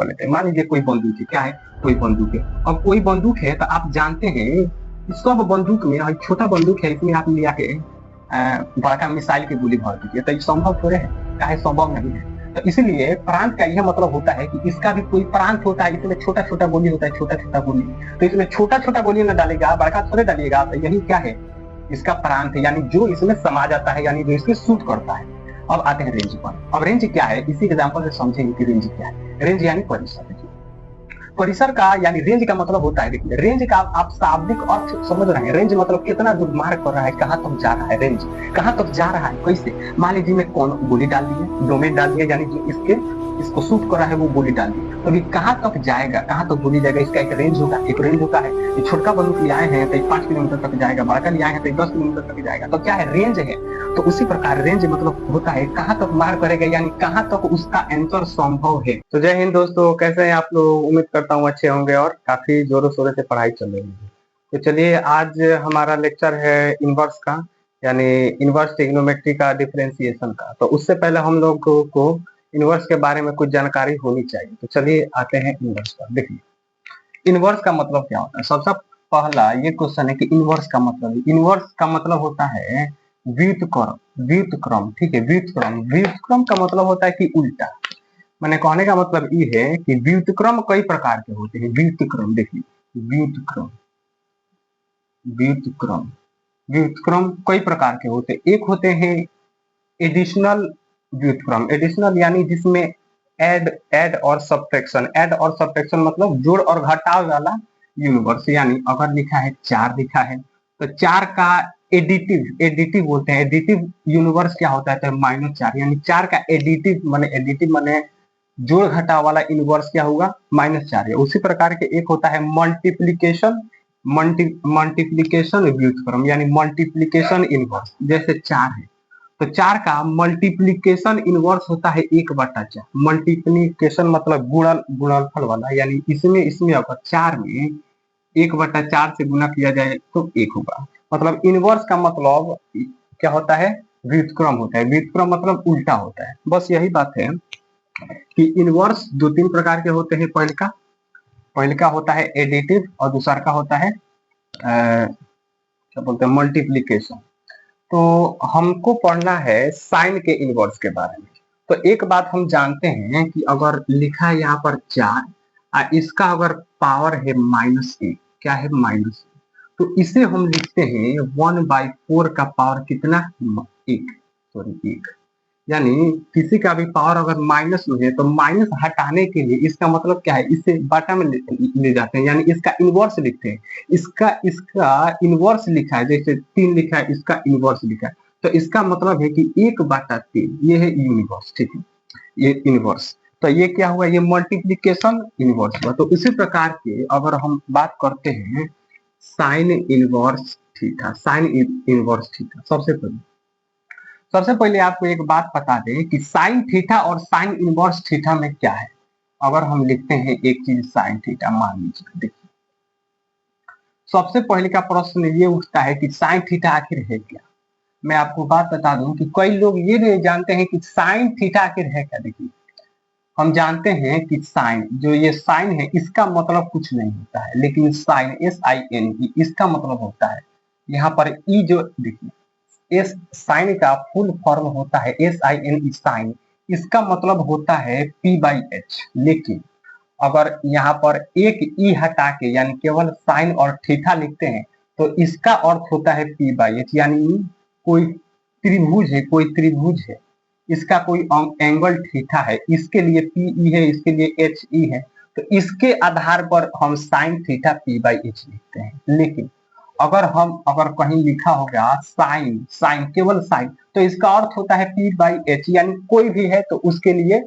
कर लेते हैं। मान लीजिए कोई बंदूक है, क्या है, कोई बंदूक है। अब कोई बंदूक है तो आप जानते हैं कि सब बंदूक में छोटा बंदूक है, इसमें आप लिया के बड़का मिसाइल की गोली भर दीजिए, तो ये संभव थोड़े है, क्या संभव नहीं है। तो इसलिए प्रांत का यह मतलब होता है कि इसका भी कोई प्रांत होता है, इसमें छोटा छोटा गोली होता है, छोटा छोटा गोली। तो इसमें छोटा छोटा गोली न डालेगा, बड़का थोड़े डालिएगा, तो यही क्या है, इसका प्रांत है, यानी जो इसमें समा जाता है, यानी जो इसमें शूट करता है। अब आते हैं रेंज पर। अब रेंज क्या है, इसी एग्जाम्पल से समझेंगे कि रेंज क्या है। रेंज यानी परिसर। परिसर का यानी रेंज का मतलब होता है, देखिए रेंज का आप शाब्दिक अर्थ समझ रहे हैं। रेंज मतलब कितना दूर मार कर रहा है, कहां तक जा रहा है, रेंज कहां तक जा रहा है, कैसे। मान लीजिए मैं कौन गोली डाल दिया, डोमेन डाल दिया, यानी जो इसको शूट कर रहा है वो गोली डाल दी, तो अभी कहां तक जाएगा, कहां तक गोली जाएगा, इसका एक रेंज होगा, एक रेंज होता है। ये छोटा बंदूक ले आए हैं तो 5 किलोमीटर तक जाएगा, बड़का ले आए हैं तो 10 किलोमीटर तक जाएगा, तो क्या है, रेंज है। तो उसी प्रकार रेंज मतलब होता है कहां तक मार करेगा, यानी कहां तक उसका आंसर संभव है। तो जय हिंद दोस्तों, कैसे हैं आप लोग, उम्मीद करता हूँ अच्छे होंगे और काफी जोरों शोरों से पढ़ाई चल रही है। तो चलिए आज हमारा लेक्चर है इनवर्स का, यानी इनवर्स ट्रिग्नोमेट्री का डिफरेंशिएशन का। तो उससे पहले हम लोग को इनवर्स के बारे में कुछ जानकारी होनी चाहिए। तो चलिए आते हैं इनवर्स पर। देखिए इनवर्स का मतलब क्या होता है। सबसे पहला ये क्वेश्चन है कि इनवर्स का मतलब, इनवर्स का मतलब होता है व्युत्क्रम, व्युत्क्रम, ठीक है, व्युत्क्रम। व्युत्क्रम का मतलब होता है कि उल्टा। मैंने कहने का मतलब ये है कि व्युत्क्रम कई प्रकार के होते हैं। व्युत्क्रम देखिए, व्युत्क्रम, व्युत्क्रम, व्युत्क्रम कई प्रकार के होते हैं। एक होते हैं एडिशनल व्युत्क्रम। एडिशनल यानी जिसमें ऐड और सब्ट्रैक्शन, ऐड और सब्ट्रैक्शन मतलब जोड़ और घटाव वाला यूनिवर्स। यानी अगर लिखा है 4 लिखा है तो 4 का एडिटिव, एडिटिव बोलते हैं। एडिटिव यूनिवर्स क्या होता है, तो -4, यानी 4 का एडिटिव माने जोड़ घटाव वाला इनवर्स क्या होगा, -4 है। उसी प्रकार के एक होता है मल्टीप्लीकेशन, मल्टीप्लीकेशन व्युत्क्रम, यानी मल्टीप्लीकेशन इनवर्स। जैसे 4 है तो 4 का मल्टीप्लीकेशन इनवर्स होता है 1/4। मल्टीप्लीकेशन मतलब गुणनफल वाला, यानी इसमें अगर 4 में 1/4 से गुना किया जाए तो 1 होगा। मतलब इनवर्स का मतलब क्या होता है, व्युत्क्रम होता है। व्युत्क्रम मतलब उल्टा होता है। बस यही बात है कि इनवर्स 2-3 प्रकार के होते हैं। पहले का होता है एडिटिव और दूसरा का होता है क्या बोलते हैं, मल्टीप्लीकेशन। तो हमको पढ़ना है साइन के इनवर्स के बारे में। तो एक बात हम जानते हैं कि अगर लिखा है यहाँ पर 4, इसका अगर पावर है -1, क्या है, -1, तो इसे हम लिखते हैं 1/4 का पावर कितना, 1, सॉरी 1। यानी किसी का भी पावर अगर माइनस में है तो माइनस हटाने के लिए इसका मतलब क्या है, इसे बाटा में ले जाते हैं, यानी इसका इनवर्स लिखते हैं। इसका इनवर्स लिखा है, जैसे 3 लिखा है, इसका इनवर्स लिखा है, तो इसका मतलब है कि 1/3 ये है यूनिवर्स, ठीक है, ये इनवर्स। तो ये क्या हुआ, ये मल्टीप्लीकेशन इनवर्स हुआ। तो इसी प्रकार के अगर हम बात करते हैं sine inverse theta, sine inverse theta. सबसे पहले आपको एक बात बता दें कि साइन थीटा और साइन इनवर्स थीटा में क्या है। अगर हम लिखते हैं एक चीज साइन थीटा, मान लीजिए, देखिए सबसे पहले का प्रश्न ये उठता है कि साइन थीटा आखिर है क्या। मैं आपको बात बता दूं कि कई लोग ये नहीं जानते हैं कि साइन थीटा आखिर है क्या। देखिए हम जानते हैं कि साइन, जो ये साइन है इसका मतलब कुछ नहीं होता है, लेकिन साइन SINE इसका मतलब होता है यहाँ पर ई, जो देखिए एस साइन का फुल फॉर्म होता है SINE, साइन, इसका मतलब होता है P/H। लेकिन अगर यहाँ पर एक ई हटा के यानी केवल साइन और थीटा लिखते हैं तो इसका अर्थ होता है P/H, यानी कोई त्रिभुज है, कोई त्रिभुज है, इसका कोई एंगल थीटा है, इसके लिए PE है, इसके लिए HE है, तो इसके आधार पर हम साइन थीटा P/H लिखते हैं। लेकिन अगर कहीं लिखा होगा साइन, साइन केवल साइन, तो इसका अर्थ होता है P/H, यानी कोई भी है तो उसके लिए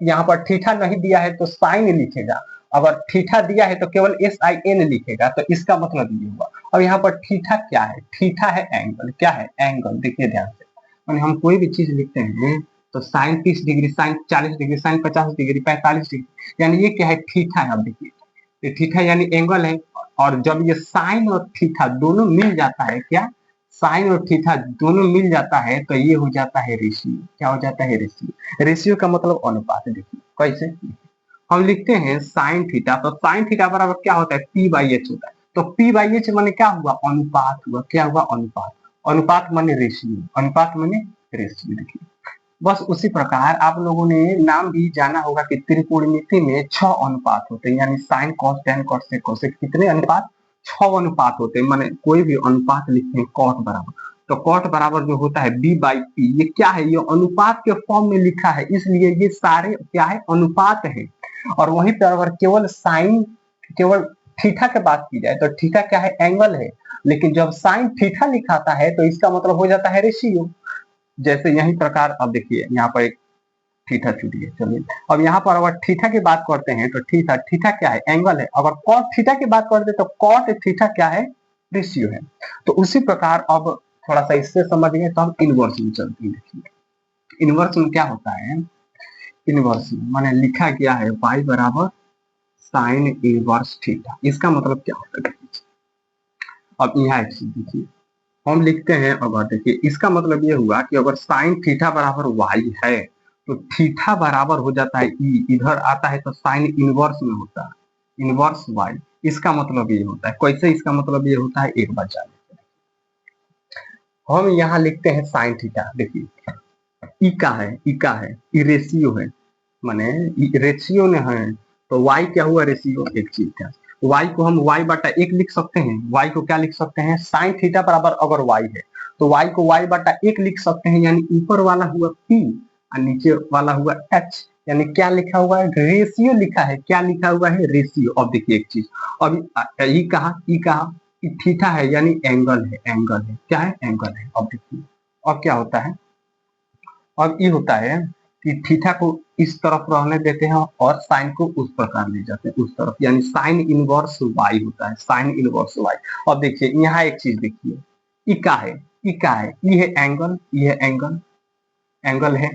यहाँ पर थीटा नहीं दिया है तो साइन लिखेगा, अगर थीटा दिया है तो केवल SIN लिखेगा, तो इसका मतलब ये हुआ। और यहाँ पर थीटा क्या है, थीटा है एंगल, क्या है, एंगल। देखिए ध्यान से, यानी हम कोई भी चीज लिखते हैं तो sine 30 degree, sine 40 degree, sine 50 degree, 45 degree, यानी ये क्या है, थीटा है। अब देखिए ये थीटा यानी एंगल है, और जब ये साइन और थीटा दोनों मिल जाता है, क्या, साइन और थीटा दोनों मिल जाता है तो ये हो जाता है रेशियो। क्या हो जाता है, रेशियो। रेशियो का मतलब अनुपात। देखिए कैसे, हम लिखते हैं साइन थीटा, तो साइन थीटा बराबर क्या होता है, पी बाई एच होता है। तो पी बाई एच माने क्या हुआ, अनुपात हुआ। क्या हुआ, अनुपात। अनुपात माने रेशियो, अनुपात माने रेशियो। देखिए बस उसी प्रकार आप लोगों ने नाम भी जाना होगा कि त्रिकोणमिति में 6 अनुपात होते हैं, यानी sine cos tan cos sec cosec कितने अनुपात, 6 अनुपात होते हैं। माने कोई भी अनुपात लिखते हैं कॉट बराबर, तो कॉट बराबर जो होता है बी बाई पी, ये क्या है, ये अनुपात के फॉर्म में लिखा है, इसलिए ये सारे क्या है, अनुपात है। और वहीं पर अगर केवल साइन, केवल थीटा की बात की जाए तो थीटा क्या है, एंगल है। लेकिन जब साइन थीटा लिखाता है तो इसका मतलब हो जाता है रेशियो। जैसे यही प्रकार अब देखिए यहाँ पर एक थीटा छूट गया, चलिए अब यहाँ पर अगर थीटा की बात करते हैं तो थीटा, थीटा क्या है, एंगल है। अगर कॉट थीटा की बात करते हैं तो कॉट थीटा क्या है, रेशियो है। तो उसी प्रकार अब थोड़ा सा इससे समझ गए तो हम इनवर्स में चलते हैं। देखिए इनवर्स में क्या होता है, इनवर्स में माने लिखा गया है y बराबर साइन इनवर्स थीटा। इसका मतलब क्या होता है, अब यहाँ एक चीज देखिए हम लिखते हैं, अगर देखिए इसका मतलब ये हुआ कि अगर साइन थीटा बराबर y है तो थीटा बराबर हो जाता है ई, इधर आता है तो साइन इनवर्स में होता है इनवर्स y। इसका मतलब ये होता है, कैसे, इसका मतलब ये होता है, एक बार जान हम यहाँ लिखते हैं साइन थीटा। देखिए ई का है, ई का है, ई रेशियो है, माने रेशियो ने है तो y क्या हुआ, रेशियो। एक चीज है, y को हम y बटा एक लिख सकते हैं, y को क्या लिख सकते हैं, साइन थीटा बराबर अगर y है तो y को y बटा एक लिख सकते हैं, यानी ऊपर वाला हुआ p और नीचे वाला हुआ h, यानी क्या लिखा हुआ है, रेशियो लिखा है। क्या लिखा हुआ है, रेशियो। अब देखिए एक चीज, अब ई कहा, ई कहा, थीटा है यानी एंगल है, एंगल है, क्या है, एंगल है। अब देखिए अब क्या होता है, अब ये होता है कि थीटा को इस तरफ रहने देते हैं और साइन को उस प्रकार ले जाते हैं, उस तरफ, यानी साइन इनवर्स y होता है, साइन इनवर्स y। अब देखिए यहाँ एक चीज देखिए, ई का है, ई का है, ई है एंगल, ई है एंगल, एंगल है।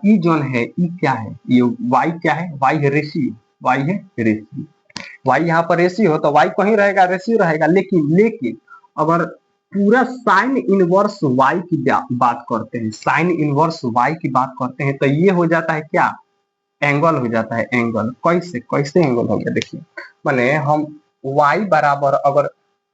ई जोन है, ई क्या है, ये y क्या है, y है रेशियो, y है रेशियो। y यहाँ पर रेशियो हो तो y कहीं रहेगा, रेशियो रहेगा। लेकिन लेकिन अगर पूरा साइन इनवर्स y की बात करते हैं, साइन इनवर्स y की बात करते हैं तो ये हो जाता है क्या, एंगल हो जाता है, एंगल। कैसे, कैसे एंगल हो गया, देखिए माने हम y बराबर अगर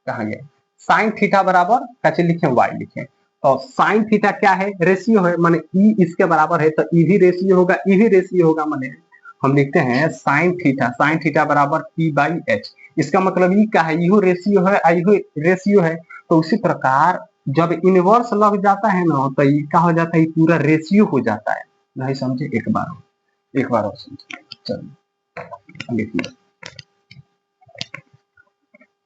कहा गया साइन थीटा बराबर कैसे लिखे, y लिखे तो साइन थीटा क्या है, रेशियो है, माने ई इसके बराबर है तो ई भी रेशियो होगा, ई भी रेशियो होगा। माने हम लिखते हैं साइन थीटा, साइन थीटा बराबर पी बाई एच। इसका मतलब ई का है, इहो रेशियो है, इहो रेशियो है। तो उसी प्रकार जब इनवर्स लग जाता है ना तो ये क्या हो जाता है, पूरा रेशियो हो जाता है। नहीं समझे, एक बार और समझिए। चलिए देखिए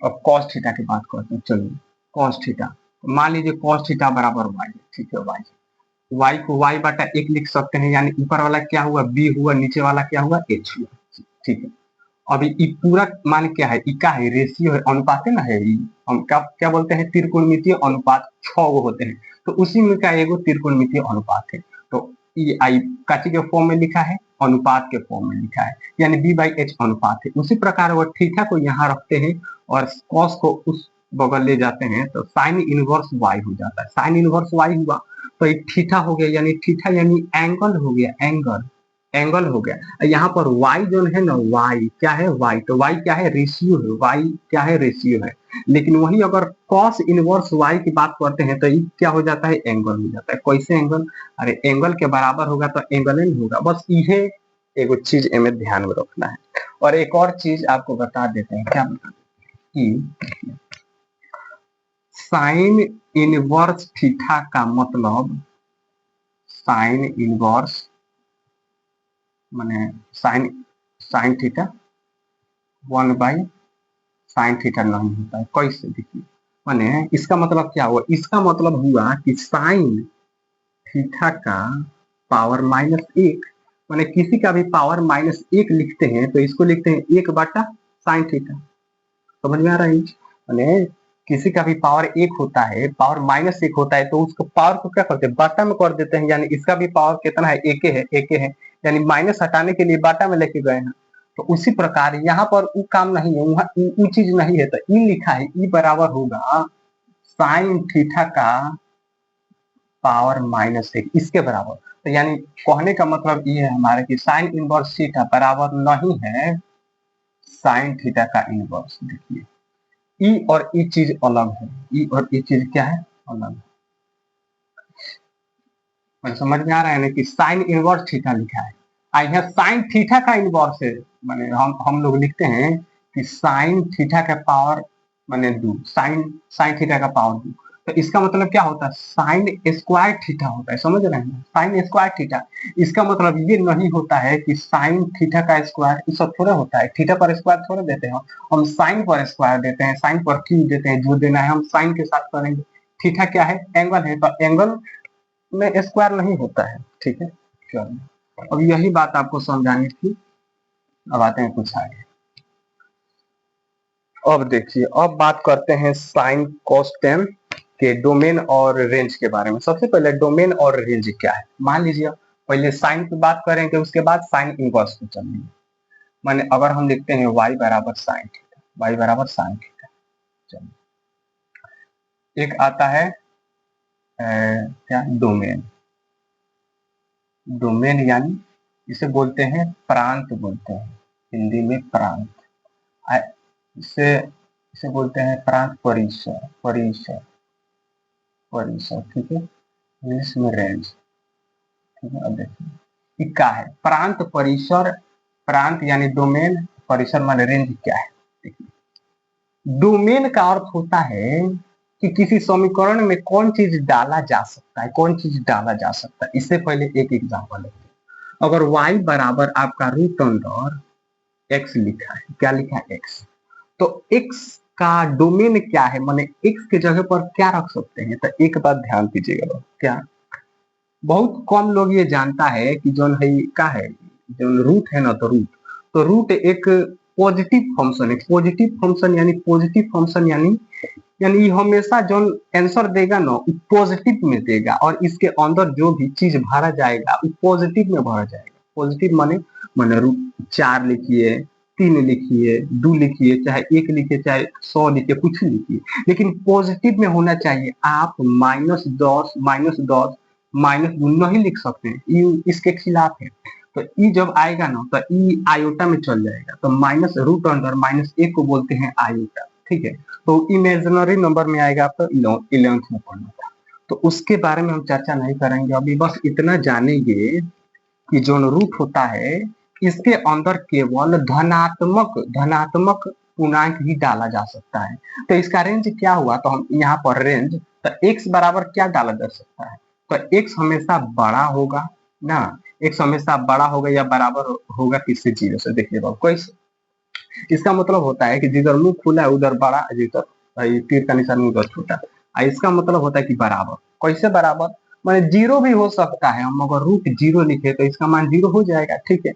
अब कॉस थीटा की बात करते हैं। चलिए कॉस थीटा, मान लीजिए कॉस थीटा बराबर y, ठीक है, y को y बटा एक लिख सकते हैं, यानी ऊपर वाला क्या हुआ, b हुआ, नीचे वाला क्या हुआ, h हुआ, ठीक है। अभी ई पूरा मान क्या है, ई का है, रेशियो है, अनुपात है ना, है ई, हम क्या क्या बोलते हैं, त्रिकोणमितीय अनुपात 6 गो होते हैं, तो उसी में का एगो त्रिकोणमितीय अनुपात है। तो ई आई काची के फॉर्म में लिखा है, अनुपात के फॉर्म में लिखा है, यानी बी बाई एच अनुपात है। उसी प्रकार वो थीटा को यहाँ रखते हैं और कॉस को उस बगल ले जाते हैं तो साइन इनवर्स y हो जाता है, साइन इनवर्स y हुआ तो ये थीटा हो गया, यानी थीटा यानी एंगल हो गया, एंगल, एंगल हो गया। यहाँ पर y जो है ना, y क्या है, y तो y क्या है, रेशियो है, y क्या है, रेशियो है। लेकिन वही अगर cos इनवर्स y की बात करते हैं तो ये क्या हो जाता है, एंगल हो जाता है। कैसे एंगल, अरे एंगल के बराबर होगा तो एंगल नहीं होगा। बस ये एगो चीज में ध्यान में रखना है। और एक और चीज आपको बता देते हैं, क्या बता देते हैं कि साइन इनवर्स थीटा का मतलब, साइन इनवर्स माने sine, sine theta 1 by sine theta नहीं होता है। कैसे, देखिए माने इसका मतलब क्या हुआ, इसका मतलब हुआ कि साइन थीटा का पावर -1, माने किसी का भी पावर -1 लिखते हैं तो इसको लिखते हैं 1 बटा साइन थीटा। समझ में आ रहा है, माने किसी का भी पावर 1 होता है, पावर -1 होता है तो उसको पावर को क्या करते हैं, बाटा में कर देते हैं, यानी इसका भी पावर कितना है, एक है, एक है, यानी माइनस हटाने के लिए बाटा में लेके गए हैं। तो उसी प्रकार यहाँ पर वो काम नहीं है, वहाँ वो चीज नहीं है, तो ई लिखा है, ई बराबर होगा साइन थीटा का पावर -1 इसके बराबर। तो यानी कहने का मतलब ये है हमारे कि साइन इनवर्स थीटा बराबर नहीं है साइन थीटा का इनवर्स। देखिए ई और ई चीज अलग है, ई और ई चीज क्या है, अलग है। मैंने समझ में आ रहा है ना कि साइन इनवर्स थीटा लिखा है, यहाँ साइन थीटा का इनवर्स है। माने हम लोग लिखते हैं कि साइन थीटा का पावर माने 2, साइन साइन थीटा का पावर 2। तो इसका मतलब क्या होता है, साइन स्क्वायर थीटा होता है, समझ रहे हैं, साइन स्क्वायर थीटा। इसका मतलब ये नहीं होता है कि साइन थीटा का स्क्वायर, ये सब थोड़ा होता है, थीटा पर स्क्वायर थोड़ा देते हैं, हम साइन पर स्क्वायर देते हैं, साइन पर क्यूब देते हैं, जो देना है हम साइन के साथ करेंगे। थीटा क्या है, एंगल है, तो एंगल में स्क्वायर नहीं होता है, ठीक है। चलो अब यही बात आपको समझानी थी, अब आते हैं कुछ आगे। अब देखिए, अब बात करते हैं साइन कोस टेन के डोमेन और रेंज के बारे में। सबसे पहले डोमेन और रेंज क्या है, मान लीजिए पहले साइन की बात करेंगे, उसके बाद साइन इनवर्स को चलेंगे। माने अगर हम लिखते हैं y बराबर साइन थीटा, y बराबर साइन थीटा, चलिए एक आता है क्या, डोमेन। डोमेन यानी इसे बोलते हैं प्रांत, बोलते हैं हिंदी में प्रांत। इसे इसे बोलते हैं प्रांत परिसर, परिसर, परिसर, ठीक है, इंग्लिश में रेंज, ठीक है। अब देखिए क्या है प्रांत, परिसर, प्रांत यानी डोमेन, परिसर माने रेंज क्या है। देखिए डोमेन का अर्थ होता है कि किसी समीकरण में कौन चीज डाला जा सकता है, कौन चीज डाला जा सकता है। इससे पहले एक एग्जांपल लेते हैं। अगर y बराबर आपका रूट अंडर x लिखा है, क्या लिखा है, x, तो x का डोमेन क्या है, माने x के जगह पर क्या रख सकते हैं। तो एक बात ध्यान दीजिएगा, क्या बहुत कम लोग ये जानता है कि जो है क्या है, जो रूट है ना, तो रूट एक पॉजिटिव फंक्शन है। पॉजिटिव फंक्शन यानी पॉजिटिव फंक्शन यानी हमेशा जो आंसर देगा ना वो पॉजिटिव में देगा, और इसके अंदर जो भी चीज भरा जाएगा वो पॉजिटिव में भरा जाएगा। पॉजिटिव माने माने रूट 4 लिखिए, 3 लिखिए, 2 लिखिए, चाहे 1 लिखिए, चाहे 100 लिखिए, कुछ लिखिए, लेकिन पॉजिटिव में होना चाहिए। आप -10 -10 -2 नहीं लिख सकते, ये इसके खिलाफ है। तो ई जब आएगा ना तो ई आयोटा में चल जाएगा, तो माइनस रूट अंडर -1 को बोलते हैं आयोटा, ठीक है। तो इमेजिनरी नंबर में आएगा आपका 11th में पढ़ना था, तो उसके बारे में हम चर्चा नहीं करेंगे अभी। बस इतना जानेंगे कि जो रूट होता है इसके अंदर केवल धनात्मक धनात्मक पूर्णांक ही डाला जा सकता है। तो इसका रेंज क्या हुआ, तो हम यहाँ पर रेंज, तो x बराबर क्या डाला जा सकता है, तो x हमेशा बड़ा होगा ना, x हमेशा बड़ा होगा या बराबर होगा किससे, 0 से। देखिए कैसे, इसका मतलब होता है कि जिधर मुंह खुला है उधर बड़ा, जिधर तीर का निशान उधर छोटा। इसका मतलब होता है कि बराबर। कैसे बराबर, माने 0 भी हो सकता है, हम अगर रूट 0 लिखे तो इसका मान 0 हो जाएगा, ठीक है।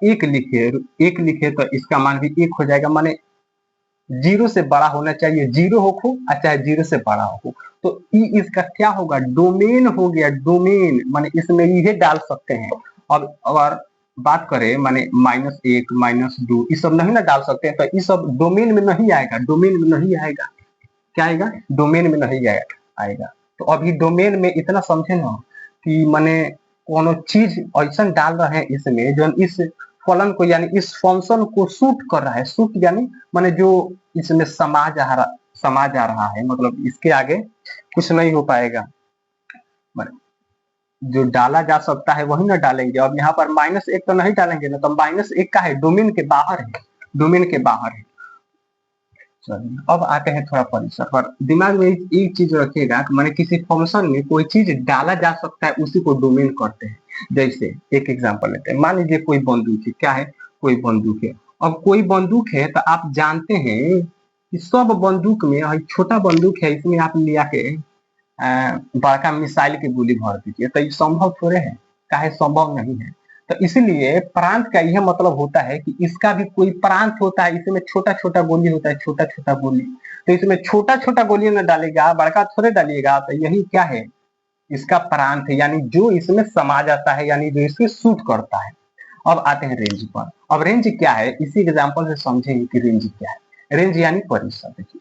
1 लिखे तो इसका मान भी 1 हो जाएगा। माने 0 से बड़ा होना चाहिए, 0 हो चाहे 0 से बड़ा हो। तो ई इसका क्या होगा, डोमेन हो गया, डोमेन माने इसमें ये डाल सकते हैं। अब अगर बात करें माने -1 -2 ये सब नहीं ना डाल सकते हैं, तो ये सब डोमेन में नहीं आएगा, डोमेन में नहीं आएगा। क्या आएगा, डोमेन में नहीं आएगा। तो अभी डोमेन में इतना समझे ना कि माने कोनो चीज ऐसा डाल रहे हैं इसमें जो इस फलन को यानी इस फंक्शन को सूट कर रहा है। सूट यानी माने जो इसमें समा जा रहा है, मतलब इसके आगे कुछ नहीं हो पाएगा। जो डाला जा सकता है वही ना डालेंगे। अब यहाँ पर -1 तो नहीं डालेंगे ना, तो -1 का है, डोमेन के बाहर है, डोमेन के बाहर है। चलिए अब आते हैं थोड़ा परिसर पर। दिमाग में एक चीज रखिएगा कि माने किसी फंक्शन में कोई चीज डाला जा सकता है, उसी को डोमेन कहते हैं। जैसे एक एग्जांपल लेते हैं, मान लीजिए कोई बंदूक है, क्या है, कोई बंदूक है। अब कोई बंदूक है तो आप जानते हैं कि सब बंदूक में छोटा बंदूक है, इसमें आप लिया के बड़का मिसाइल की गोली भर दीजिए, तो ये संभव थोड़े है, काहे संभव नहीं है। तो इसलिए प्रांत का यह मतलब होता है कि इसका भी कोई प्रांत होता है, इसमें छोटा छोटा गोली होता है, छोटा छोटा गोली। तो इसमें छोटा छोटा गोली न डालेगा, बड़का थोड़े डालिएगा, तो यही क्या है, इसका प्रांत है, यानी जो इसमें समा जाता है, यानी जो इसके सूट करता है। अब आते हैं रेंज पर। अब रेंज क्या है, इसी एग्जाम्पल से समझेंगे कि रेंज क्या है। रेंज यानी परिसर। देखिए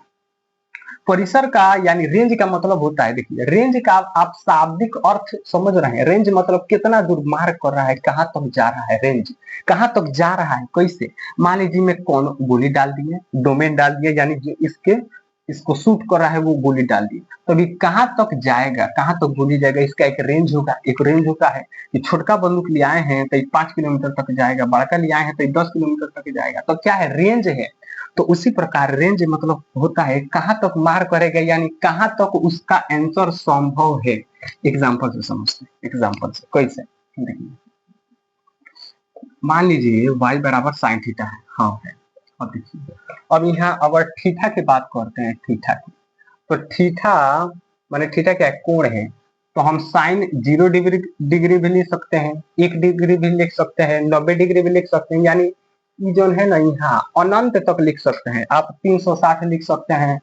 परिसर का यानी रेंज का मतलब होता है, देखिए रेंज का आप शाब्दिक अर्थ समझ रहे हैं। रेंज मतलब कितना दूर मार कर रहा है, कहाँ तक जा रहा है, रेंज कहाँ तक जा रहा है, कैसे। मान लीजिए मैं कौन गोली डाल दिए, डोमेन डाल दिया, यानी जो इसको शूट कर रहा है वो गोली डाल दी, तो अभी कहाँ तक जाएगा, कहाँ तक गोली जाएगा, इसका एक रेंज होगा। एक रेंज होता है कि छोटका बंदूक ले आए हैं तो 5 किलोमीटर तक जाएगा, बड़का ले आए हैं तो 10 किलोमीटर तक जाएगा, तो क्या है, रेंज है। तो उसी प्रकार रेंज मतलब होता है कहाँ तक मार करेगा, यानी कहाँ तक उसका आंसर संभव है। एग्जाम्पल से समझते हैं, एग्जाम्पल से कैसे देखिए, मान लीजिए y बराबर साइन थीटा है, हाँ है। अब देखिए, अब यहाँ अगर थीटा की बात करते हैं, थीटा की, तो थीटा माने थीटा क्या है, कोण है। तो हम साइन 0 डिग्री भी लिख सकते हैं, 1 डिग्री भी लिख सकते हैं, 90 डिग्री भी लिख सकते हैं, यानी ये जो है ना यहाँ अनंत तक लिख सकते हैं। आप 360 लिख सकते हैं,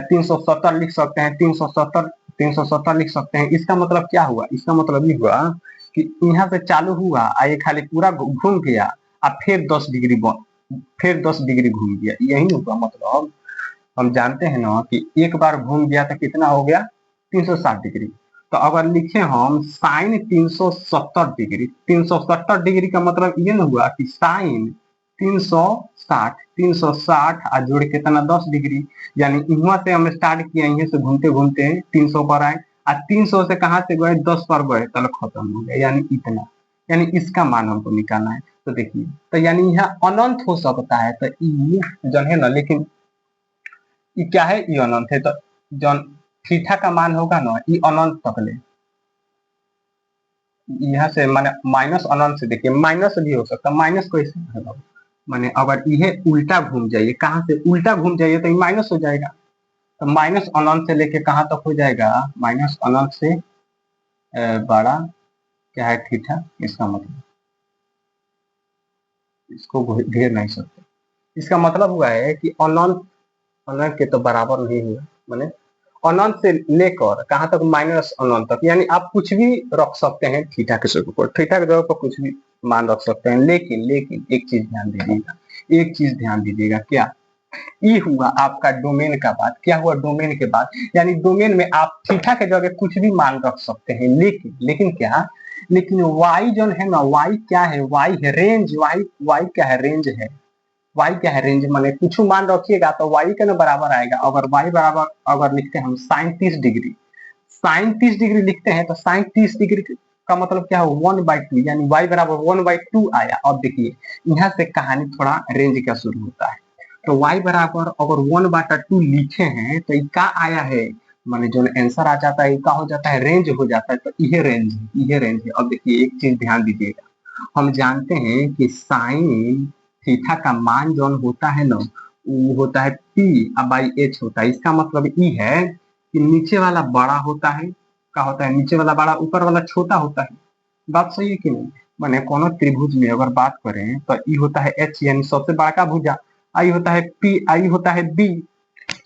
370 लिख सकते हैं, 370 लिख सकते हैं। इसका मतलब क्या हुआ, इसका मतलब ये हुआ कि यहाँ से चालू हुआ, ये खाली पूरा घूम गया, अब फिर 10 डिग्री घूम गया, यही होगा मतलब। हम जानते हैं ना कि एक बार घूम गया तो कितना हो गया, 360 डिग्री। तो अगर लिखे हम साइन 370 डिग्री का मतलब ये ना हुआ कि साइन 360 आ जोड़ कितना 10 डिग्री, यानी यहाँ से हम स्टार्ट किया, यहाँ से घूमते घूमते 300 पर आए, 300 से कहाँ से गए, 10 पर गए, तब खत्म हो गया, यानी इतना, यानी इसका मान हमको निकालना है। तो देखिए, तो यानी यहाँ अनंत हो सकता है, तो ये जो है ना, लेकिन ये क्या है, ये अनंत है, तो जो थीटा का मान होगा ना, ये अनंत तक ले, यहाँ से माने माइनस अनंत से, देखिए माइनस भी हो सकता है, माइनस कैसे मतलब, माने अगर ये उल्टा घूम जाइए, कहाँ से उल्टा घूम जाइए तो ये माइनस हो जाएगा। तो माइनस अनंत से लेके कहाँ तक हो जाएगा, माइनस अनंत से बड़ा क्या है थीटा, इसका मतलब इसको घेर नहीं सकते। इसका मतलब हुआ है कि अनंत अनंत के तो बराबर नहीं हुआ, माने अनंत से लेकर कहां तक, माइनस अनंत तक, यानी आप कुछ भी रख सकते हैं थीटा के जगह पर, थीटा के जगह पर कुछ भी मान रख सकते हैं। लेकिन लेकिन एक चीज ध्यान दीजिएगा, एक चीज ध्यान दीजिएगा, क्या, ये हुआ आपका डोमेन का बात, क्या हुआ डोमेन के बाद, यानी डोमेन में आप थीटा के जगह कुछ भी मान रख सकते हैं, लेकिन लेकिन क्या, लेकिन y जो है ना, y क्या है, y है रेंज, y क्या है, रेंज है। y क्या है, रेंज माने कुछ मान रखिएगा तो y के ना बराबर आएगा। अगर y बराबर अगर लिखते हैं हम साइन 30 डिग्री, साइन 30 डिग्री लिखते हैं, तो साइन 30 डिग्री का मतलब क्या हो, 1/2, यानी y बराबर 1/2 आया। अब देखिए यहाँ से कहानी थोड़ा रेंज का शुरू होता है। तो y बराबर अगर 1/2 लिखे हैं तो क्या आया है, माने जो आंसर आ जाता है, क्या हो जाता है, रेंज हो जाता है। तो यह रेंज है, यह रेंज है। अब देखिए एक चीज ध्यान दीजिएगा, हम जानते हैं कि साइन थीटा का मान जो होता है ना, वो होता है p/h होता है। इसका मतलब ये है कि नीचे वाला बड़ा होता है, क्या होता है, नीचे वाला बड़ा, ऊपर वाला छोटा होता है। बात सही है कि नहीं, माने कोनो त्रिभुज में अगर बात करें तो ई होता है h, यानी सबसे बड़ा का भुजा, आई होता है p, आई होता है b,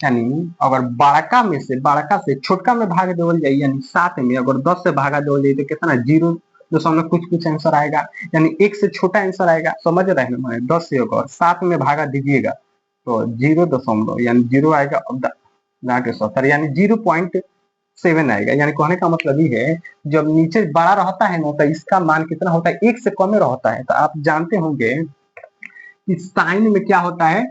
यानी अगर बड़का से छोटका में भाग देवल जाए, यानी 7 में अगर 10 से भागा देवल जाए तो कितना, 0 कुछ कुछ आंसर आएगा, यानी 1 से छोटा आंसर आएगा, समझ रहे हैं ना। 10 से अगर 7 में भागा दीजिएगा तो 0 यानी 0 आएगा, दांटे 70, यानी 0.7 आएगा। यानी कहने का मतलब ये है, जब नीचे बड़ा रहता है ना तो इसका मान कितना होता है, 1 से कम रहता है। तो आप जानते होंगे कि साइन में क्या होता है,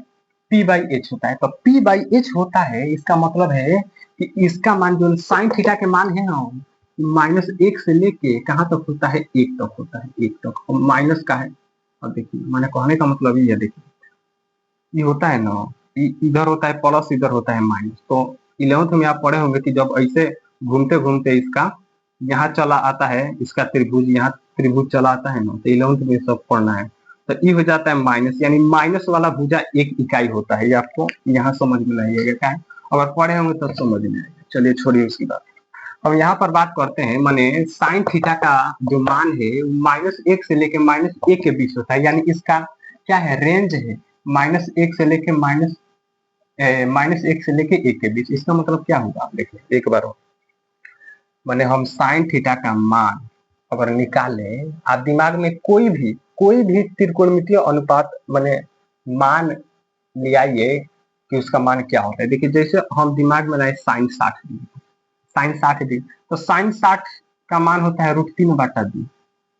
p/h होता है। तो p/h होता है, इसका मतलब है कि इसका मान जो साइन थीटा के मान है ना, -1 से लेके कहां तक होता है, 1 तक होता है, 1 तक, और माइनस का है। अब देखिए मैंने कहने का मतलब ये देखिए, ये होता है ना, इधर होता है प्लस, इधर होता है माइनस। तो 11th में आप पढ़े होंगे कि जब ऐसे घूमते घूमते इसका यहाँ चला आता है, इसका त्रिभुज यहाँ त्रिभुज चला आता है ना, तो 11th में सब पढ़ना है। तो ये हो जाता है माइनस, यानी माइनस वाला भुजा 1 इकाई होता है। ये आपको यहाँ समझ में नहीं आएगा, क्या है, अगर पढ़े होंगे तो समझ में आएगा। चलिए छोड़िए उसकी बात, अब यहाँ पर बात करते हैं। माने साइन थीटा का जो मान है -1 से लेके -1 के बीच होता है, यानी इसका क्या है, रेंज है, -1 से लेके -1 से लेके 1 के बीच। इसका मतलब क्या होगा, आप देखिए एक बार, माने हम साइन थीटा का मान अगर निकाले, आप दिमाग में कोई भी त्रिकोणमितीय अनुपात माने मान ले आइए, कि उसका मान क्या होता है। देखिए जैसे हम दिमाग में लाए साइन 60 डिग्री, साइन 60 डिग्री, तो साइन 60 का मान होता है √3/2,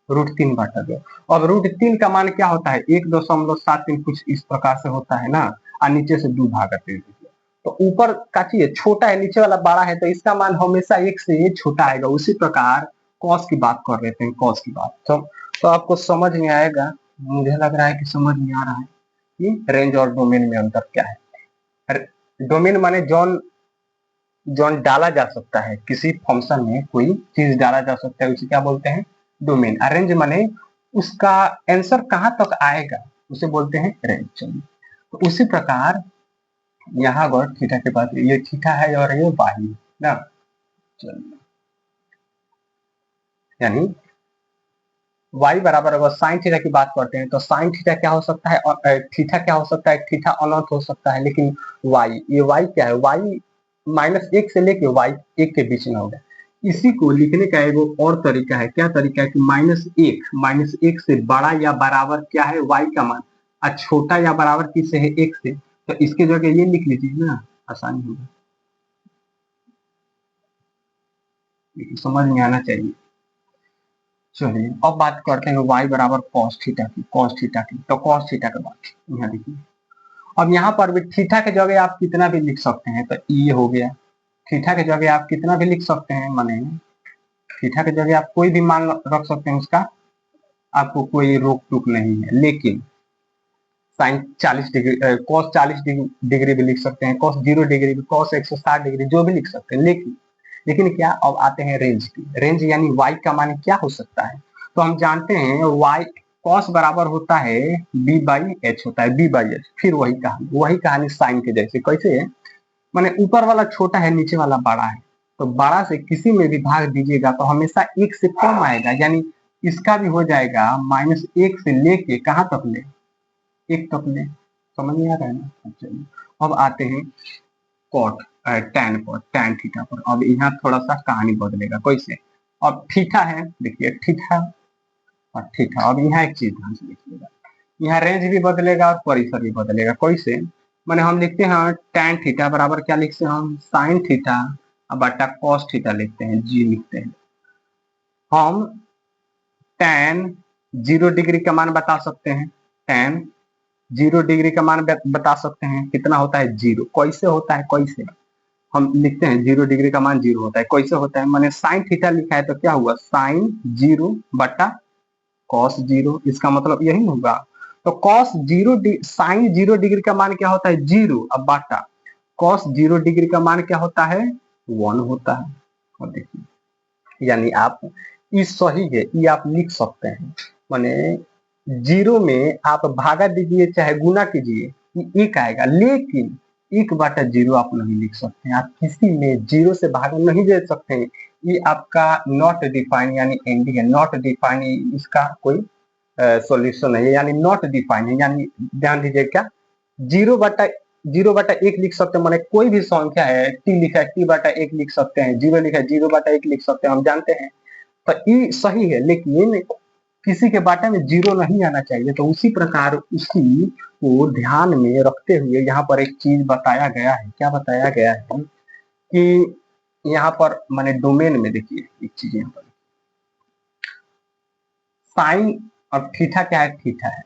√3/2। अब √3 का मान क्या होता है 1.73 कुछ इस प्रकार से होता है ना, और नीचे से 2 भागा दे दीजिए, तो ऊपर का चीज छोटा है, नीचे वाला बड़ा है, तो इसका मान हमेशा 1 से छोटा आएगा। उसी प्रकार कॉस की बात कर रहे थे, कॉस की बात तो आपको समझ में आएगा। मुझे लग रहा है कि समझ में आ रहा है कि रेंज और डोमेन में अंतर क्या है। डोमेन माने जॉन जॉन डाला जा सकता है, किसी फंक्शन में कोई चीज डाला जा सकता है, उसे क्या बोलते हैं डोमेन। रेंज माने उसका आंसर कहां तक आएगा उसे बोलते हैं रेंज। चलिए तो उसी प्रकार यहाँ अगर थीटा के बाद ये थीटा है और ये वाई ना, चलिए यानी y बराबर अगर साइन थीटा की बात करते हैं तो साइन थीटा क्या हो सकता है, और थीटा क्या हो सकता है, थीटा अनंत हो सकता है। लेकिन y, ये y क्या है, y -1 से लेके y 1 के बीच में होगा। इसी को लिखने का एक और तरीका है, क्या तरीका है कि -1 से बड़ा या बराबर क्या है y का मान, और छोटा या बराबर किससे है 1 से, तो इसके जगह ये लिख लीजिए ना, आसानी होगा, समझ में आना चाहिए। चलिए अब बात करते हैं y बराबर cos थीटा की, तो cos थीटा का बात यहाँ देखिए। अब यहाँ पर भी थीटा के जगह आप कितना भी लिख सकते हैं, तो ये हो गया। थीटा के जगह आप कितना भी लिख सकते हैं, माने थीटा के जगह आप कोई भी मान रख सकते हैं, उसका आपको कोई रोक टोक नहीं है। लेकिन साइन 40 डिग्री, cos 40 डिग्री भी लिख सकते हैं, cos 0 डिग्री भी, cos 160 डिग्री, जो भी लिख सकते हैं। लेकिन क्या, अब आते हैं रेंज की। रेंज यानी y का मान क्या हो सकता है, तो हम जानते हैं y cos बराबर होता है b/h होता है, b/h। फिर वही कहानी साइन के जैसे, कैसे है माने ऊपर वाला छोटा है, नीचे वाला बड़ा है, तो बड़ा से किसी में भी भाग दीजिएगा तो हमेशा 1 से कम आएगा, यानी इसका भी हो जाएगा -1 से लेके कहां तक ले, 1 तक ले। समझ में आ रहा है ना। चलिए अब आते हैं कॉट टैन थीटा पर। अब यहाँ थोड़ा सा कहानी बदलेगा, कैसे। अब थीटा है, देखिए थीटा और थीटा। अब यहाँ एक चीज ध्यान से देखिएगा, यहाँ रेंज भी बदलेगा और परिसर भी बदलेगा। कैसे, माने हम लिखते हैं टैन थीटा बराबर क्या लिखते हैं हम, साइन थीटा बटा कॉस थीटा लिखते हैं, जी लिखते हैं। हम टैन 0 डिग्री का मान बता सकते हैं, टैन 0 डिग्री का मान बता सकते हैं, कितना होता है 0। कैसे होता है, कैसे हम लिखते हैं 0 डिग्री का मान 0 होता है, कैसे होता है, मैंने साइन थीटा लिखा है तो क्या हुआ साइन 0 बटा कॉस 0, इसका मतलब यही होगा। तो कॉस 0 साइन 0 डिग्री का मान क्या होता है 0, अब बाटा कॉस 0 डिग्री का मान क्या होता है 1 होता है। और देखिए यानी आप इस सही है, ये आप लिख सकते हैं, माने 0 में आप भागा दीजिए चाहे गुना कीजिए, ये 1 आएगा। लेकिन 1/0 आप नहीं लिख सकते हैं, आप किसी में 0 से भागा नहीं दे सकते हैं। ये आपका नॉट डिफाइन यानी एनडी है, नॉट डिफाइन, इसका कोई सॉल्यूशन है, यानी नॉट डिफाइन है। यानी ध्यान दीजिए क्या 0/1 लिख सकते हैं, माने कोई भी संख्या है, टी लिखा है t/1 लिख सकते हैं, 0 लिखा है 0/1 लिख सकते हैं, हम जानते हैं। तो ये सही है, लेकिन किसी के बाटे में 0 नहीं आना चाहिए। तो उसी प्रकार उसी को ध्यान में रखते हुए यहाँ पर एक चीज बताया गया है, क्या बताया गया है कि यहाँ पर माने डोमेन में देखिए एक चीज, यहाँ पर साइन और थीटा क्या है, थीटा है।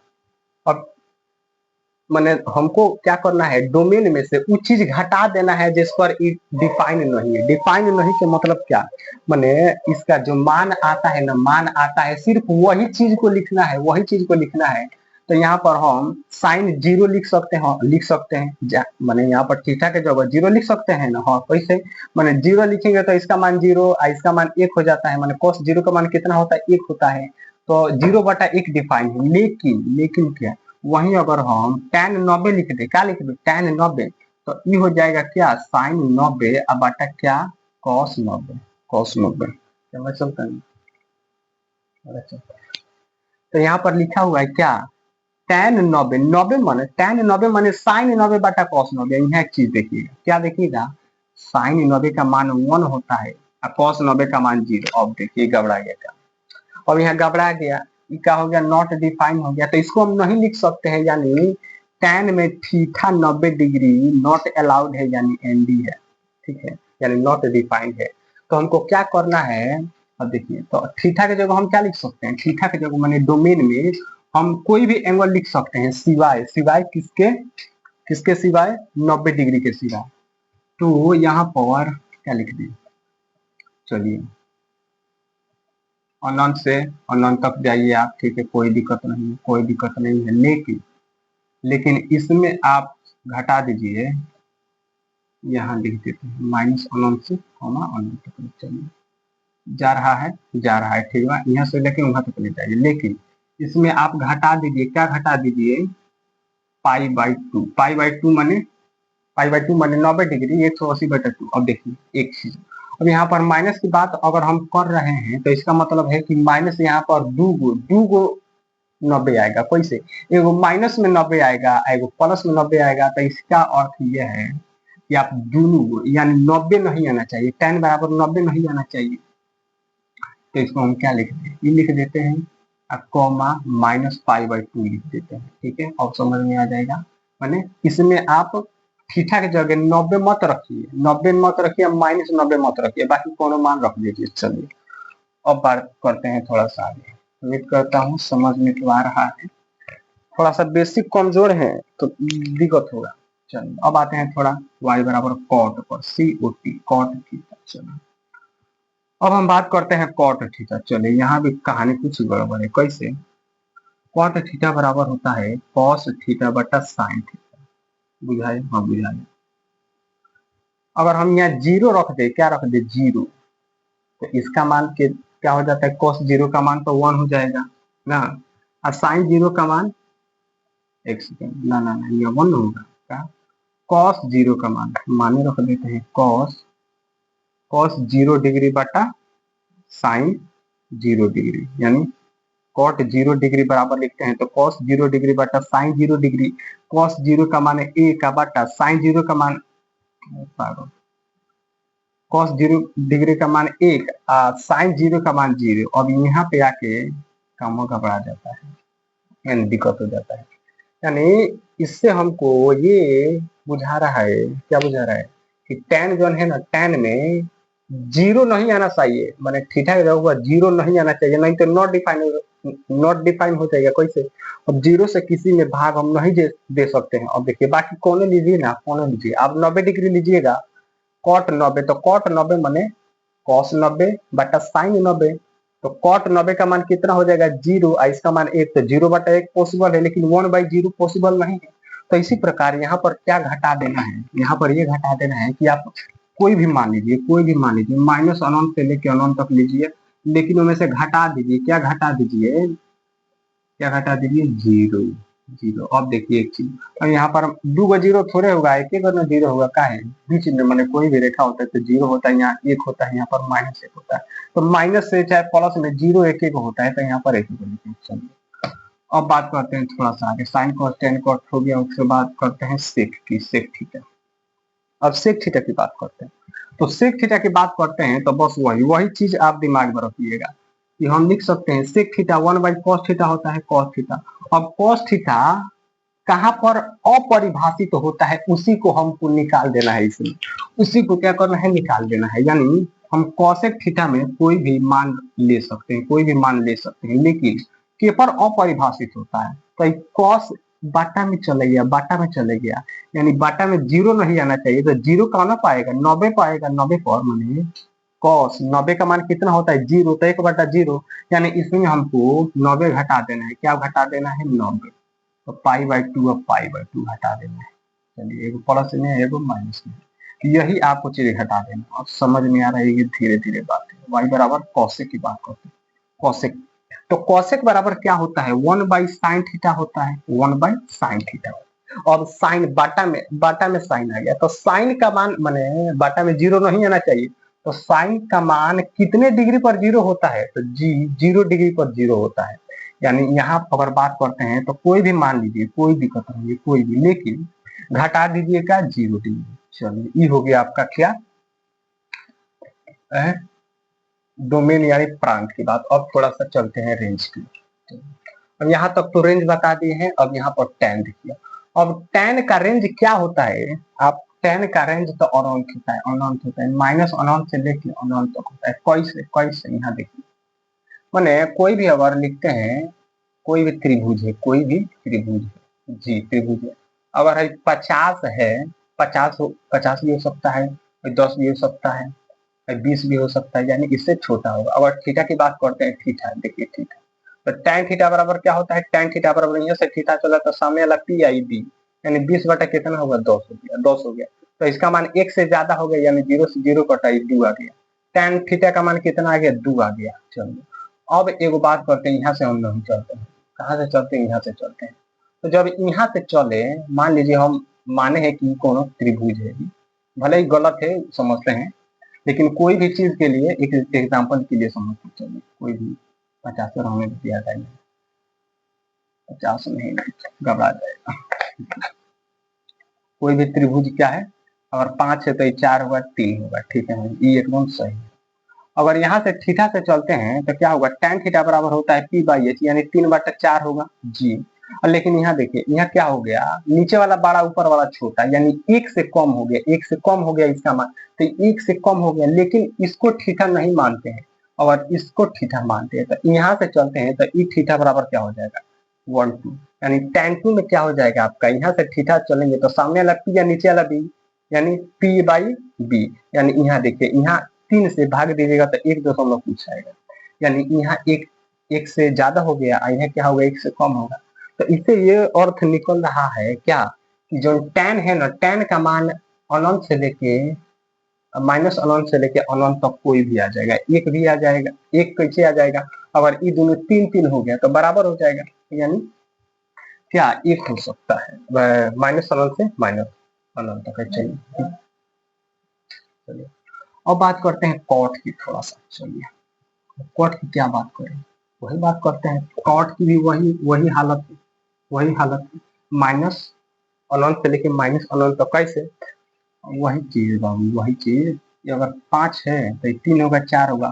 अब माने हमको क्या करना है, डोमेन में से वो चीज घटा देना है जिस पर डिफाइन नहीं है। डिफाइन नहीं के मतलब क्या, माने इसका जो मान आता है ना, मान आता है, सिर्फ वही चीज को लिखना है, वही चीज को लिखना है। तो यहाँ पर हम साइन 0 लिख सकते हैं, लिख सकते हैं, माने यहाँ पर थीटा के जगह 0 लिख सकते हैं ना। हाँ कैसे, माने 0 लिखेंगे तो इसका मान 0 और इसका मान 1 हो जाता है, माने cos 0 का मान कितना होता है 1 होता है। तो 0/1 डिफाइन है। लेकिन क्या, वहीं अगर हम tan 90 लिख दे, क्या लिख दे tan 90, तो ये हो जाएगा क्या साइन 90 बटा क्या cos 90, cos 90। समझ सकते हैं। तो यहाँ पर लिखा हुआ है क्या tan 90, 90 माने tan 90 माने साइन 90 बटा cos 90। यहाँ एक चीज देखिएगा, क्या देखिएगा साइन 90 का मान 1 होता है और cos 90 का मान 0। अब देखिए घबरा गया क्या, अब यहाँ घबरा गया, क्या हो गया नॉट डिफाइन हो गया, तो इसको हम नहीं लिख सकते हैं। यानी tan में थीटा 90 डिग्री नॉट अलाउड है, यानी एनडी है, ठीक है, यानी नॉट डिफाइंड है। तो हमको क्या करना है, अब देखिए, तो थीटा की जगह हम क्या लिख सकते हैं, थीटा की जगह माने डोमेन में हम कोई भी एंगल लिख सकते हैं, सिवाय सिवाय किसके, किसके सिवाय, 90 डिग्री के सिवाय। तो यहाँ पर क्या लिख दिए, चलिए अनंत से अनंत तक जाइए आप, ठीक है, कोई दिक्कत नहीं है, कोई दिक्कत नहीं है, लेकिन लेकिन इसमें आप घटा दीजिए, यहाँ लिख देते हैं माइनस अनंत से अनंत तक, चलिए जा रहा है, ठीक है, यहाँ से लेके वहां तक ले जाइए, लेकिन इसमें आप घटा दीजिए, क्या घटा दीजिए, pi by two, pi by two माने 90 डिग्री 180/2। अब देखिए एक चीज, अब यहाँ पर माइनस की बात अगर हम कर रहे हैं तो इसका मतलब है कि माइनस यहाँ पर दू गो 90 आएगा, कैसे, एगो माइनस में 90 आएगा, एगो प्लस में 90 आएगा, तो इसका अर्थ यह है कि आप दोनों, यानी 90 नहीं आना चाहिए, tan बराबर 90 नहीं आना चाहिए। तो इसको हम क्या लिख दें, ये लिख देते हैं comma minus pi by two लिख देते हैं, ठीक है, अब समझ में आ जाएगा। माने इसमें आप थीटा की जगह 90 मत रखिए, 90 मत रखिए, माइनस 90 मत रखिए, बाकी कोनो मान रख दीजिए। चलिए अब बात करते हैं थोड़ा सा आगे, उम्मीद करता हूँ समझ में तो आ रहा है, थोड़ा सा बेसिक कमजोर है तो दिक्कत होगा। चलिए अब आते हैं थोड़ा y बराबर कॉट पर, COT कॉट थीटा। चलिए अब हम बात करते हैं कॉट थीटा। चलिए यहाँ भी कहानी कुछ गड़बड़ है, कैसे, कॉट थीटा बराबर होता है कॉस थीटा बटा साइन थीटा, बुझाए, हाँ बुझाए। अगर हम यहाँ जीरो रख दे, क्या रख दे, जीरो, तो इसका मान के क्या हो जाता है, कॉस जीरो का मान तो 1 हो जाएगा ना, और साइन जीरो का मान, एक सेकेंड, ना ना ना, ये 1 होगा क्या, कॉस जीरो का मान माने रख देते हैं कॉस 0 डिग्री बटा साइन 0 डिग्री, यानी कॉट 0 डिग्री बराबर लिखते हैं तो कॉस 0 डिग्री बटा साइन 0 डिग्री, कॉस 0 का मान है ए का बटा साइन 0 का मान, कॉस 0 डिग्री का मान 1, साइन 0 का मान 0। अब यहाँ पे आके काम घबरा जाता है, यानी दिक्कत हो जाता है, यानी इससे हमको ये बुझा रहा है, क्या बुझा रहा है कि tan जो है ना, tan में जीरो नहीं आना चाहिए, माने थीटा का जगह जीरो नहीं आना चाहिए, नहीं तो नॉट डिफाइन हो जाएगा, कैसे, अब जीरो से किसी में भाग हम नहीं दे सकते हैं। अब देखिए बाकी कौन लीजिए ना, कौन लीजिए, आप 90 डिग्री लीजिएगा, कॉट 90, तो कॉट 90 माने कॉस 90 बटा साइन 90, तो कॉट 90 का मान कितना हो जाएगा, 0, इसका मान 1, तो 0/1 पॉसिबल है, लेकिन 1/0 पॉसिबल नहीं है। तो इसी प्रकार यहाँ पर क्या घटा देना है, यहाँ पर ये घटा देना है कि आप कोई भी मान लीजिए, कोई भी मान लीजिए, माइनस अनंत से लेके अनंत तक लीजिए, लेकिन उनमें से घटा दीजिए, क्या घटा दीजिए, क्या घटा दीजिए, जीरो, जीरो। अब देखिए एक चीज, अब यहाँ पर 2 गो जीरो थोड़े होगा, एक एक ना जीरो होगा, का है बीच में, मैंने कोई भी रेखा होता है तो जीरो होता है, यहाँ एक होता है, यहाँ पर माइनस एक होता है, तो माइनस से चाहे प्लस में जीरो एक एक होता है, तो यहाँ पर एक लिखते हैं। चलिए अब बात करते हैं थोड़ा सा आगे, साइन कॉस टेन कॉस हो गया, उसके बाद करते हैं सेक की, सेक थीटा। अब सेक थीटा की बात करते हैं, तो सेक थीटा की बात करते हैं तो बस वही चीज आप दिमाग में रखिएगा कि हम लिख सकते हैं सेक थीटा 1/cos थीटा होता है, cos थीटा। अब cos थीटा कहाँ पर अपरिभाषित होता है, उसी को हमको निकाल देना है, इसमें उसी को क्या करना है, निकाल देना है, यानी हम कॉसेक थीटा में कोई भी मान ले सकते हैं, कोई भी मान ले सकते हैं, लेकिन केपर अपरिभाषित होता है, तो कॉस बाटा में चले गया, बाटा में चले गया, यानी बाटा में जीरो नहीं आना चाहिए, तो जीरो कहाँ ना पाएगा, 90 पाएगा, 90 पर माने कॉस 90 का मान कितना होता है, 0, तो 1/0, यानी इसमें हमको 90 घटा देना है, क्या घटा देना है, 90, तो पाई बाई टू, अब पाई बाई टू घटा देना है। चलिए एगो प्लस में एगो माइनस में, यही आपको चीजें घटा देना। अब समझ में आ रहा है, ये धीरे धीरे बात है। वाई बराबर कॉसेक की बात करते हैं, कॉसेक, तो कॉसेक बराबर क्या होता है, 1/sin थीटा होता है, 1/sin थीटा। और साइन बाटा में साइन आ गया, तो साइन का मान माने बाटा में जीरो नहीं आना चाहिए, तो साइन का मान कितने डिग्री पर जीरो होता है, तो 0 डिग्री पर जीरो होता है, यानी यहाँ अगर बात करते हैं तो कोई भी मान लीजिए, कोई दिक्कत नहीं है, कोई भी, लेकिन घटा दीजिएगा 0 डिग्री। चलिए ये हो गया आपका क्या है, डोमेन यानी प्रांत की बात। अब थोड़ा सा चलते हैं रेंज की। अब यहाँ तक तो रेंज बता दिए हैं, अब यहाँ पर tan देखिए, अब tan का रेंज क्या होता है, आप tan का रेंज तो अनंत होता है, अनंत होता है, माइनस अनंत से लेके अनंत तक होता है। कैसे यहाँ देखिए, मैंने कोई भी अगर लिखते हैं, कोई भी त्रिभुज है, कोई भी त्रिभुज है जी, त्रिभुज है, अगर है 50 है, 50 भी हो सकता है, 10 भी हो सकता है, 20 भी हो सकता है, यानी इससे छोटा होगा। अगर थीटा की बात करते हैं, थीटा देखिए, थीटा तो tan थीटा बराबर क्या होता है, tan थीटा बराबर यहाँ से थीटा चला तो सामने वाला पी आई बी, यानी 20 बटा कितना होगा, 10 हो गया, 10 हो गया। तो इसका मान 1 से ज्यादा हो गया, यानी 0 से 0 कटा 2 आ गया। tan थीटा का मान कितना आ गया, 2 आ गया। चलिए अब एगो बात करते हैं, यहाँ से हम नहीं चलते हैं, कहाँ से चलते हैं, यहाँ से चलते हैं। तो जब यहाँ से चले, मान लीजिए हम माने हैं कि कोनो त्रिभुज है, भले ही गलत है समझते हैं, लेकिन कोई भी चीज के लिए एक एग्जाम्पल के लिए समझते चलिए, कोई भी 50 होने दिया जाएगा, 50 नहीं, घबरा जाएगा। कोई भी त्रिभुज क्या है, अगर 5 है तो ये 4 होगा, 3 होगा, ठीक है, ये एकदम सही है। अगर यहाँ से थीटा से चलते हैं तो क्या होगा, tan थीटा बराबर होता है p बाई एच, यानी 3/4 होगा जी। और लेकिन यहाँ देखिए, यहाँ क्या हो गया, नीचे वाला बड़ा ऊपर वाला छोटा, यानी 1 से कम हो गया, 1 से कम हो गया इसका मान, तो 1 से कम हो गया, लेकिन इसको थीटा नहीं मानते हैं। अगर इसको थीटा मानते हैं तो यहाँ से चलते हैं तो ई थीटा बराबर क्या हो जाएगा, 1/2, यानी tan 2 में क्या हो जाएगा आपका, यहाँ से थीटा चलेंगे तो सामने वाला p या नीचे वाला b, यानी p बाई बी, यानी यहाँ देखिए, यहाँ 3 से भाग दीजिएगा तो 1 कुछ आएगा, यानी यहाँ एक से ज्यादा हो गया, यहाँ क्या होगा, 1 से कम होगा। तो इससे ये अर्थ निकल रहा है क्या, कि जो tan है ना, tan का मान अनंत से लेके माइनस अनंत से लेके अनंत तक कोई भी आ जाएगा, एक भी आ जाएगा, एक कैसे आ जाएगा, अगर ये दोनों 3 हो गया तो बराबर हो जाएगा, यानी क्या एक हो सकता है, माइनस अनंत से माइनस अनंत तक। चलिए अब बात करते हैं कॉट की थोड़ा सा। चलिए कॉट की क्या बात करें, वही बात करते हैं, कॉट की भी वही हालत है, वही हालत है, माइनस अनंत से लेके माइनस अनंत तक, कैसे, वही चीज बाबू, वही चीज। अगर 5 है तो 3 होगा, 4 होगा,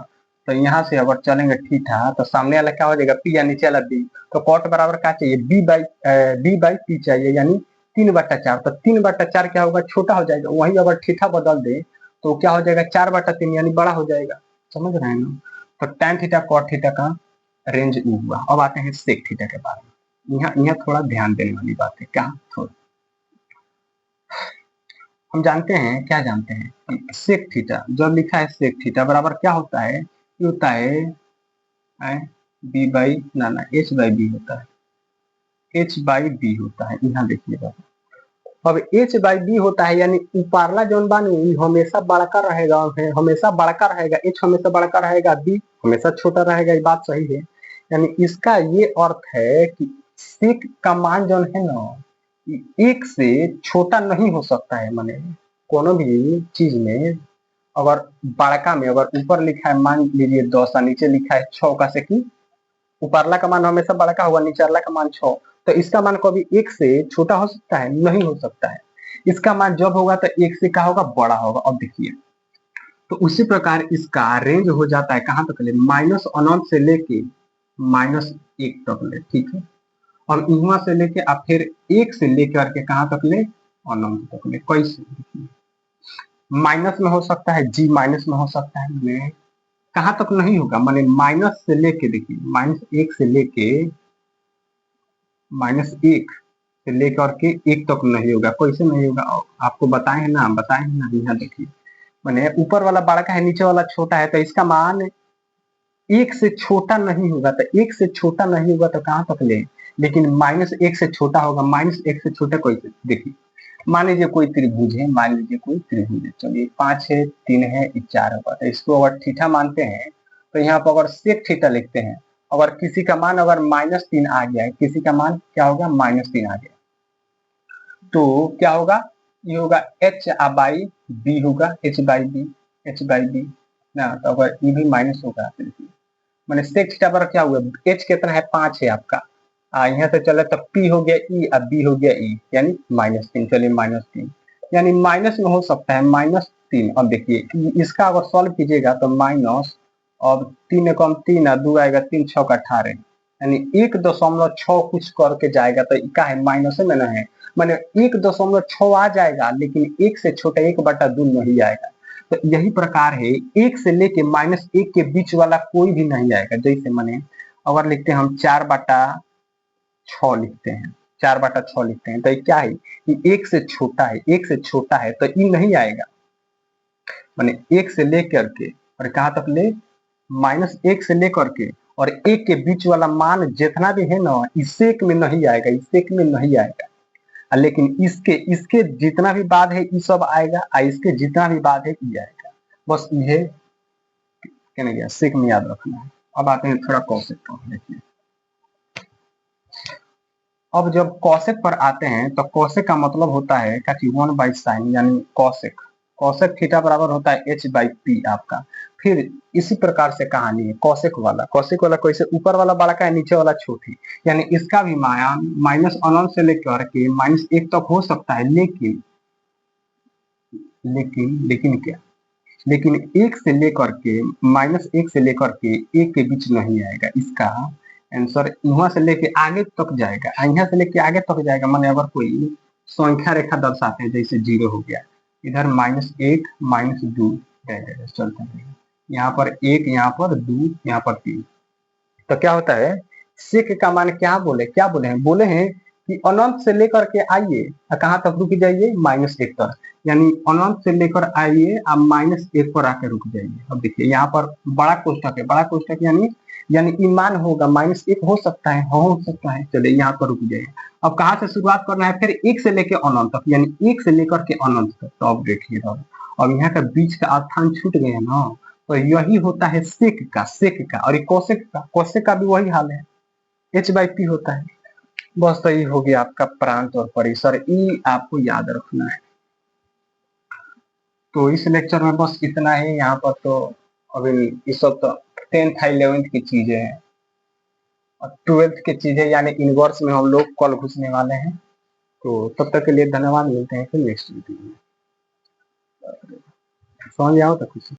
तो यहाँ से अगर चलेंगे थीटा तो सामने वाला क्या हो जाएगा, पी, या नीचे वाला बी, तो कॉट बराबर क्या चाहिए, बी बाई पी चाहिए, यानी 3/4। तो 3/4 क्या होगा, छोटा हो जाएगा, वही अगर थीटा बदल दे तो क्या हो जाएगा, 4/3, यानी बड़ा हो जाएगा। समझ रहे हैं ना। तो tan थीटा कॉट थीटा का रेंज हुआ। अब आते हैं सेक थीटा के बारे में, यहाँ थोड़ा ध्यान देने वाली बात है, क्या थोड़ा हम जानते हैं, क्या जानते हैं, सेक थीटा जब लिखा है, सेक थीटा बराबर क्या होता है, ये होता है बी बाई ना एच बाई बी होता है, एच बाई बी होता है, यहाँ देखिएगा। अब एच बाई बी होता है, यानी ऊपरला जोन बानी हमेशा बड़का रहेगा, हमेशा बड़का रहेगा, एच हमेशा बड़का रहेगा, बी हमेशा छोटा रहेगा, ये बात सही है। यानी इसका ये अर्थ है कि सेक का मान जो है ना, 1 से छोटा नहीं हो सकता है। माने कोनो भी चीज में अगर बड़का में अगर ऊपर लिखा है मान लीजिए 10 और नीचे लिखा है 6 का, से कि ऊपरला का मान हमेशा बड़का होगा, निचला का मान 6, तो इसका मान कभी 1 से छोटा हो सकता है, नहीं हो सकता है। इसका मान जब होगा तो 1 से क्या होगा, बड़ा होगा। अब देखिए, तो उसी प्रकार इसका रेंज हो जाता है कहां तक ले, माइनस अनंत से लेके -1 तक ले, ठीक है। और यहाँ से लेके आप फिर 1 से लेकर के कहां तक ले, अनंत तक ले। कैसे, माइनस में हो सकता है जी, माइनस में हो सकता है, में कहां तक नहीं होगा, माने माइनस से लेके, देखिए -1 से लेके -1 से लेकर के 1 तक नहीं होगा। कैसे नहीं होगा, आपको बताए हैं ना, यहाँ देखिए, माने ऊपर वाला बड़ा है, नीचे वाला छोटा है, तो इसका मान 1 से छोटा नहीं होगा। तो 1 से छोटा नहीं होगा तो कहां तक ले, लेकिन -1 से छोटा होगा। -1 से छोटा कैसे, देखिए मान लीजिए कोई त्रिभुज है, मान लीजिए कोई त्रिभुज है, चलिए 5 है, 3 है, 4 होगा, तो इसको अगर थीटा मानते हैं तो यहाँ पर अगर सेक थीटा लिखते हैं, अगर किसी का मान अगर -3 आ गया है, किसी का मान क्या होगा, -3 आ गया, तो क्या होगा, ये होगा एच बाई बी होगा, एच बाई बी ना। तो अगर ये भी माइनस होगा, मैंने सेक थीटा पर क्या हुआ, एच कितना है, 5 है आपका, यहाँ से चले तो पी हो गया ई, अब बी हो गया ई, यानी -3। चलिए -3, यानी माइनस में हो सकता है, -3। अब देखिए इसका अगर सॉल्व कीजिएगा तो माइनस, अब 3 कम 3 2 आएगा, 3 6 18, यानी 1.6 कुछ करके जाएगा तो क्या है, माइनस में ना है, माने 1.6 आ जाएगा, लेकिन 1 से छोटा 1/2 नहीं आएगा। तो यही प्रकार है, 1 से लेके -1 के बीच वाला कोई भी नहीं आएगा। जैसे माने अगर लिखते हैं हम 4/6 लिखते हैं, 4/6 लिखते हैं, तो ये क्या है, ये 1 से छोटा है, 1 से छोटा है तो ये नहीं आएगा। माने 1 से लेकर के और कहाँ तक ले, -1 से लेकर के और 1 के बीच वाला मान जितना भी है ना, इस सेक में नहीं आएगा, इस सेक में नहीं आएगा। लेकिन इसके इसके जितना भी बाद है ये सब आएगा, और इसके जितना भी बाद है ये आएगा। बस ये कहने गया सेक में याद रखना है। अब आते हैं थोड़ा कॉसेक पर, देखिए अब जब कॉसेक पर आते हैं तो कॉसेक का मतलब होता है कि 1/sin, यानी कॉसेक, कॉसेक थीटा बराबर होता है h/p आपका। फिर इसी प्रकार से कहानी है कॉसेक वाला कैसे, ऊपर वाला बड़ा का है, नीचे वाला छोटी, यानी इसका भी मान माइनस अनंत से लेकर के -1 तक हो सकता है, लेकिन क्या, लेकिन 1 से लेकर के -1 से लेकर के 1 के बीच नहीं आएगा। इसका आंसर यहाँ से लेके आगे तक जाएगा, यहाँ से लेके आगे तक जाएगा। माने अगर कोई संख्या रेखा दर्शाते हैं, जैसे 0 हो गया, इधर -1 -2 चलते हैं, यहाँ पर 1, यहाँ पर 2, यहाँ पर 3, तो क्या होता है, सेक का मान क्या बोले हैं कि अनंत से लेकर के आइए कहाँ तक रुक जाइए, -1 तक, यानी अनंत से लेकर आइए आप -1 पर आकर रुक जाइए। अब देखिए यहाँ पर बड़ा कोष्ठक है, बड़ा कोष्ठक यानी ईमान होगा, -1 हो सकता है, चलिए यहाँ पर रुक जाइए। अब कहाँ से शुरुआत करना है, फिर 1 से लेकर अनंत तक, यानी 1 से लेकर के अनंत तक। तो अब देखिए अब यहाँ का बीच का स्थान छूट गया ना, तो यही होता है सेक का। और ये कॉसेक का भी वही हाल है, h/p होता है। बस तो ये हो गया आपका प्रांत और परिसर, ये आपको याद रखना है। तो इस लेक्चर में बस इतना ही। यहाँ पर तो अभी ये सब तो 10th 11th की चीजें हैं, और 12th की चीजें यानी इनवर्स में हम लोग कल घुसने वाले हैं। तो तब तक के लिए धन्यवाद, मिलते हैं फिर नेक्स्ट वीडियो में। समझ आओ तो खुशी।